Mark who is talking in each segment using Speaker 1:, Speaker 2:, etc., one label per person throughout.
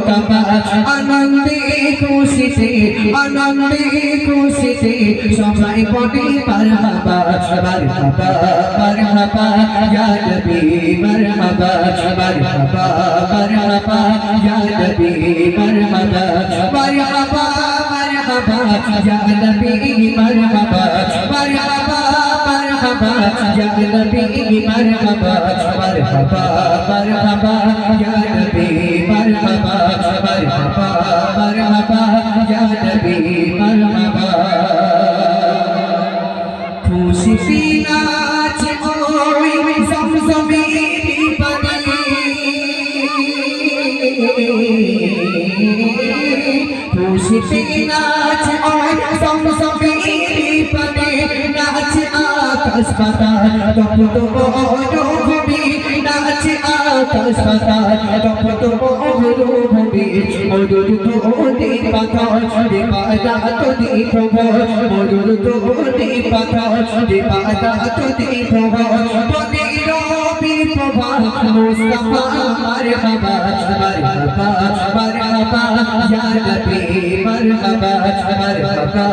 Speaker 1: কাবা আনন্দে খুশিতে সবাই বলে মারহাবা মারহাবা মারহাবা ইয়া নবী মারহাবা মারহাবা মারহাবা ইয়া নবী মারহাবা মারহাবা মারহাবা ইয়া নবী মারহাবা মারহাবা মারহাবা ইয়া নবী মারহাবা মারহাবা মারহাবা ইয়া নবী মারহাবা মারহাবা মারহাবা ইয়া নবী মারহাবা খুশি নাচ ওই জমজমের পানি খুশি নাচ ওই জমজমের পানি নাচ আকাশ পাতাল তপ্ত মরুভূমি নাচ আকাশ পাতাল তপ্ত মরুভূমি মরুর ধুলি পাথর দেবাদাত দীপভর মরুর ধুলি পাথর দেবাদাত দীপভর পদের বীর প্রভা মুস্তাফা মারহাবা মারহাবা মারহাবা ইয়া নবী মারহাবা মারহাবা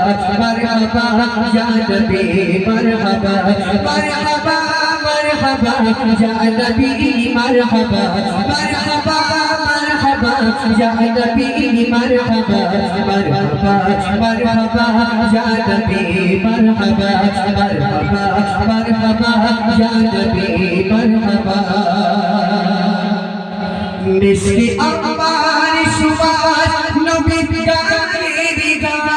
Speaker 1: মারহাবা ইয়া নবী মারহাবা মারহাবা মারহাবা ইয়া নবী মারহাবা মারহাবা মারহাবা ইয়া নবী মারহাবা মারহাবা মারহাবা ইয়া নবী মারহাবা মারহাবা মারহাবা ইয়া নবী মারহাবা মিষ্টি আম্বার সুবাস নবীর গানের গান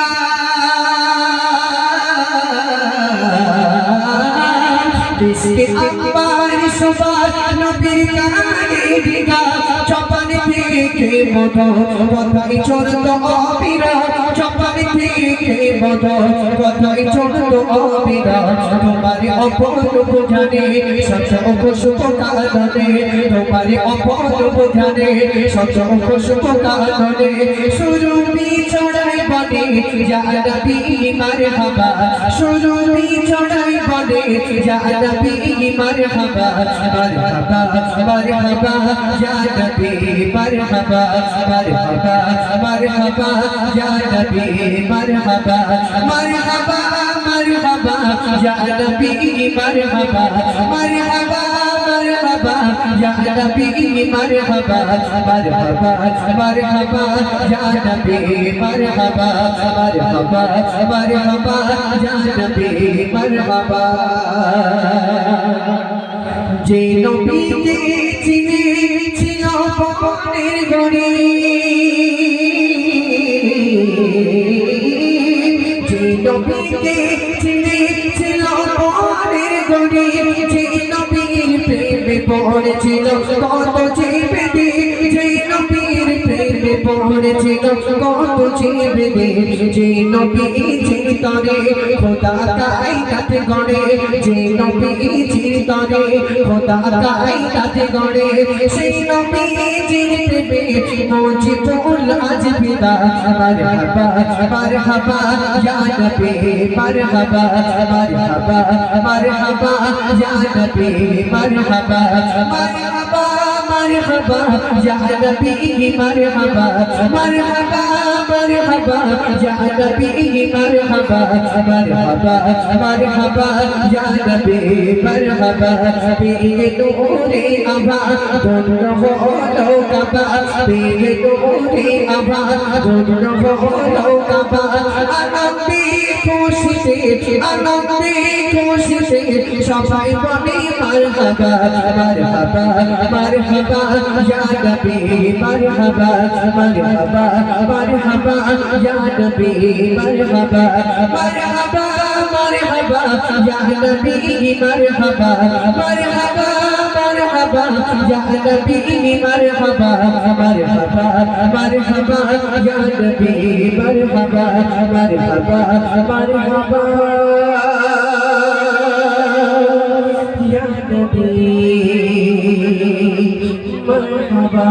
Speaker 1: মিষ্টি আম্বার সুবাস নবীর গানের গান চপন থেকে মধু কথাই চলতো অবিরাম চপন থেকে মধু কথাই চলতো অবিরাম তোমার অপরূপ জানে সব শুভ কারণে তোমার অপরূপ জানে সব শুভ কারণে সুরভি চড়াই বলে ইয়া নবী মারহাবা সুরভি চড়াই বলে ইয়া নবী মারহাবা মারহাবা মারহাবা ইয়া নবী মারহাবা মারহাবা মারহাবা ইয়া নবী মারহাবা মারহাবা মারহাবা ইয়া নবী মারহাবা মারহাবা মারহাবা ইয়া নবী মারহাবা মারহাবা মারহাবা ইয়া নবী মারহাবা মারহাবা মারহাবা ইয়া নবী মারহাবা যে নবীকে চিনেছিল পবনের গড়ে যে নবীকে চিনেছিল পবনের গড়ে যে নবীর প্রেমে পড়েছিল কত জীবনে যে নবীর প্রেমে পড়েছিল কত জীবনে যে নবী চিরতরে খোদা কায়নাত গড়ে যে নবী চিরতরে খোদা কায়নাত গড়ে সেই নবীজির প্রেমে মুজিবুল আজ বিদা মারহাবা মারহাবা ইয়া নবী মারহাবা মারহাবা মারহাবা ইয়া নবী মারহাবা মারহাবা মারহাবা ইয়া নবী মারহাবা মারহাবা মারহাবা ইয়া নবী মারহাবা মারহাবা মারহাবা ইয়া নবী মারহাবা বিয়ে নূরে আভা ধন্য হলো কাবা বিয়ে নূরে আভা ধন্য হলো কাবা আনন্দে খুশিতে সবাই বলে মারহাবা মারহাবা মারহাবা ইয়া নবী মারহাবা মারহাবা মারহাবা ইয়া নবী মারহাবা মারহাবা মারহাবা ইয়া নবী মারহাবা মারহাবা মারহাবা ইয়া নবী মারহাবা মারহাবা মারহাবা ইয়া নবী মারহাবা মারহাবা মারহাবা ইয়া নবী মারহাবা